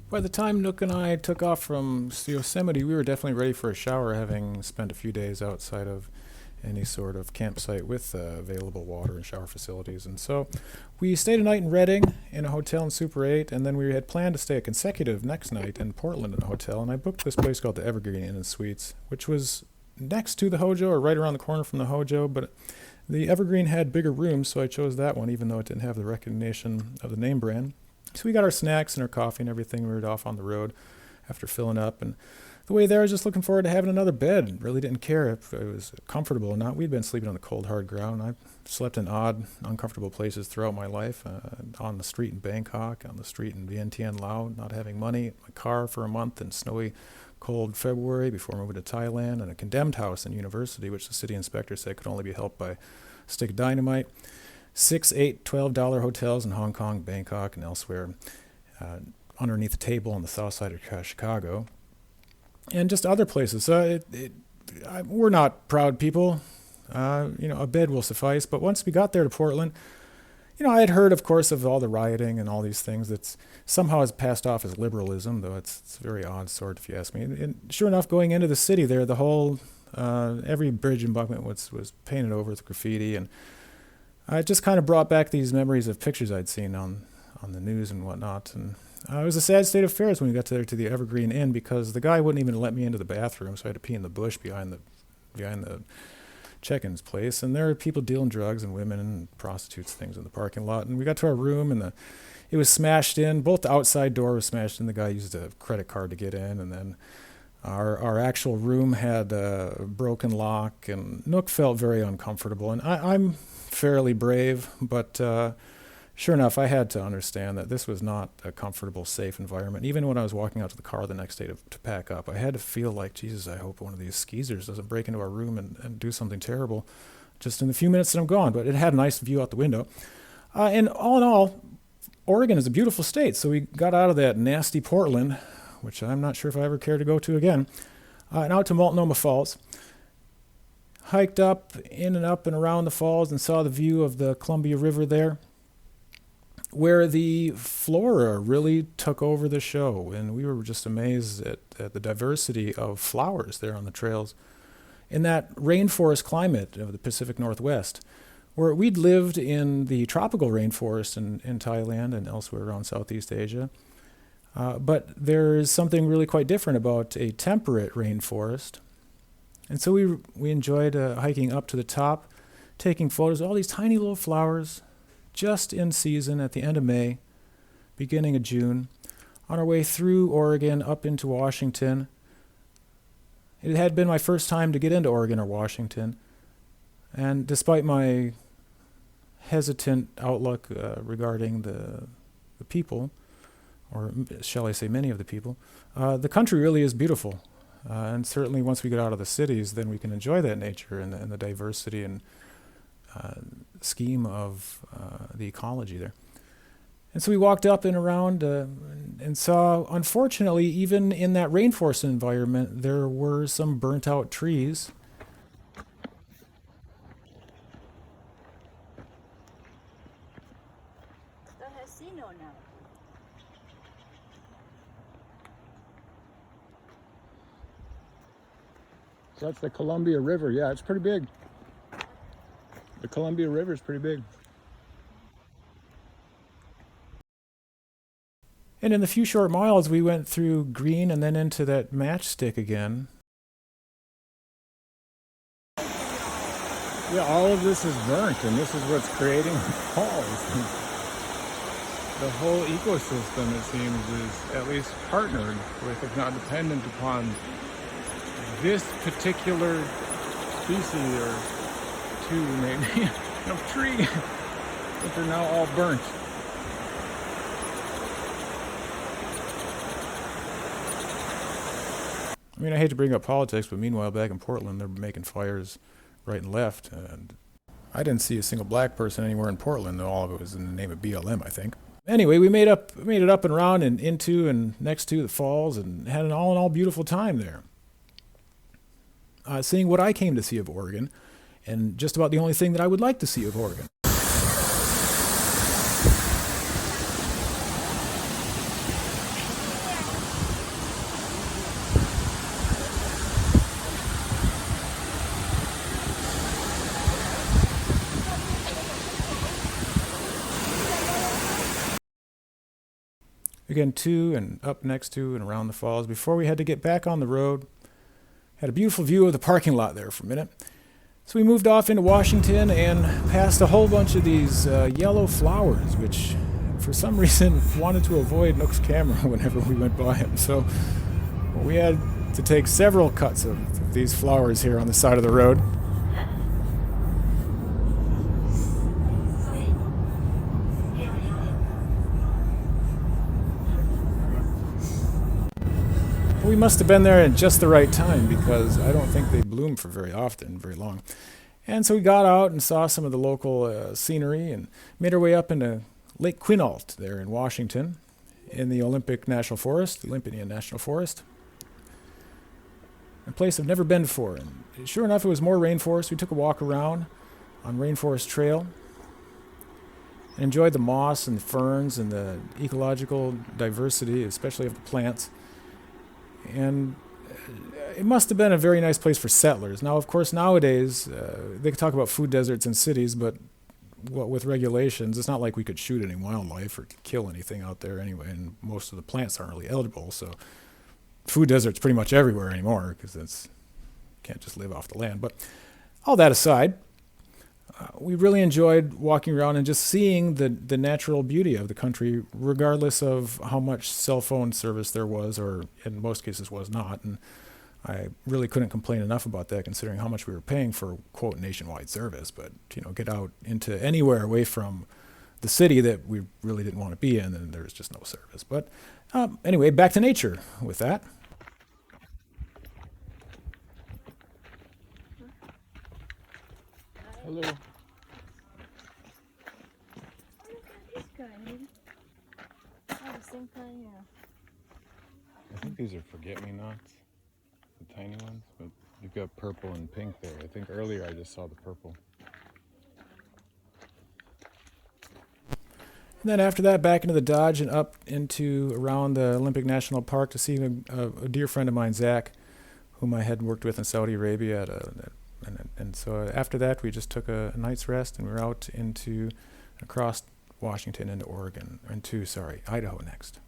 By the time Nook and I took off from Yosemite, we were definitely ready for a shower, having spent a few days outside of any sort of campsite with available water and shower facilities. And so we stayed a night in Redding in a hotel in Super 8, and then we had planned to stay a consecutive next night in Portland in a hotel. And I booked this place called the Evergreen Inn Suites, which was next to the HoJo, or right around the corner from the HoJo, but the Evergreen had bigger rooms, so I chose that one, even though it didn't have the recognition of the name brand. So we got our snacks and our coffee and everything. We were off on the road after filling up, and the way there, I was just looking forward to having another bed. Really didn't care if it was comfortable or not. We'd been sleeping on the cold, hard ground. I slept in odd, uncomfortable places throughout my life. On the street in Bangkok, on the street in Vientiane, Laos, not having money, my car for a month in snowy, cold February before moving to Thailand, and a condemned house in university, which the city inspector said could only be helped by a stick of dynamite. 6, 8, $12 hotels in Hong Kong, Bangkok, and elsewhere, underneath the table on the south side of Chicago. And just other places. We're not proud people. A bed will suffice. But once we got there to Portland, I had heard, of course, of all the rioting and all these things that somehow has passed off as liberalism, though it's a very odd sort, if you ask me. And sure enough, going into the city there, the whole, every bridge embankment was painted over with graffiti. And it just kind of brought back these memories of pictures I'd seen on the news and whatnot. And it was a sad state of affairs when we got there to the Evergreen Inn, because the guy wouldn't even let me into the bathroom, so I had to pee in the bush behind the check-in's place. And there were people dealing drugs and women and prostitutes, things in the parking lot. And we got to our room, and it was smashed in. Both the outside door was smashed in. The guy used a credit card to get in, and then our actual room had a broken lock. And Nook felt very uncomfortable. And I'm fairly brave, but sure enough, I had to understand that this was not a comfortable, safe environment. Even when I was walking out to the car the next day to pack up, I had to feel like, Jesus, I hope one of these skeezers doesn't break into our room and do something terrible just in the few minutes that I'm gone. But it had a nice view out the window. And all in all, Oregon is a beautiful state. So we got out of that nasty Portland, which I'm not sure if I ever care to go to again, and out to Multnoma Falls. Hiked up, in and up and around the falls, and saw the view of the Columbia River there, where the flora really took over the show. And we were just amazed at the diversity of flowers there on the trails in that rainforest climate of the Pacific Northwest, where we'd lived in the tropical rainforest in Thailand and elsewhere around Southeast Asia. But there is something really quite different about a temperate rainforest. And so we enjoyed hiking up to the top, taking photos of all these tiny little flowers, just in season at the end of May, beginning of June, on our way through Oregon up into Washington. It had been my first time to get into Oregon or Washington, and despite my hesitant outlook regarding the people, or shall I say many of the people, the country really is beautiful. And certainly once we get out of the cities, then we can enjoy that nature and the diversity and scheme of the ecology there. And so we walked up and around and saw, unfortunately, even in that rainforest environment, there were some burnt out trees. So that's the Columbia River. Yeah, it's pretty big. The Columbia River is pretty big. And in the few short miles, we went through green and then into that matchstick again. Yeah, all of this is burnt, and this is what's creating the falls. The whole ecosystem, it seems, is at least partnered with, if not dependent upon, this particular species or two, maybe, of tree, but they're now all burnt. I mean, I hate to bring up politics, but meanwhile, back in Portland, they're making fires right and left, and I didn't see a single black person anywhere in Portland, though all of it was in the name of BLM, I think. Anyway, we made it up and around and into and next to the falls, and had an all-in-all beautiful time there. Seeing what I came to see of Oregon, and just about the only thing that I would like to see of Oregon. Michigan to and up next to and around the falls before we had to get back on the road. Had a beautiful view of the parking lot there for a minute. So we moved off into Washington and passed a whole bunch of these yellow flowers, which for some reason wanted to avoid Nook's camera whenever we went by him. So we had to take several cuts of these flowers here on the side of the road. We must have been there at just the right time because I don't think they bloom for very often, very long. And so we got out and saw some of the local scenery and made our way up into Lake Quinnault there in Washington in the Olympic National Forest, the Olympic National Forest. A place I've never been before. And sure enough, it was more rainforest. We took a walk around on Rainforest Trail and enjoyed the moss and the ferns and the ecological diversity, especially of the plants. And it must have been a very nice place for settlers. Now, of course, nowadays, they can talk about food deserts in cities, but with regulations, it's not like we could shoot any wildlife or kill anything out there anyway, and most of the plants aren't really eligible, so food deserts pretty much everywhere anymore because you can't just live off the land. But all that aside, we really enjoyed walking around and just seeing the natural beauty of the country, regardless of how much cell phone service there was, or in most cases was not. And I really couldn't complain enough about that, considering how much we were paying for, quote, nationwide service. But, get out into anywhere away from the city that we really didn't want to be in, and there's just no service. But anyway, back to nature with that. Hello. I think these are forget-me-nots, the tiny ones, but you've got purple and pink there. I think earlier I just saw the purple. And then after that, back into the Dodge and up into around the Olympic National Park to see a dear friend of mine, Zach, whom I had worked with in Saudi Arabia and so after that, we just took a night's rest, and we were out across Washington into Idaho next.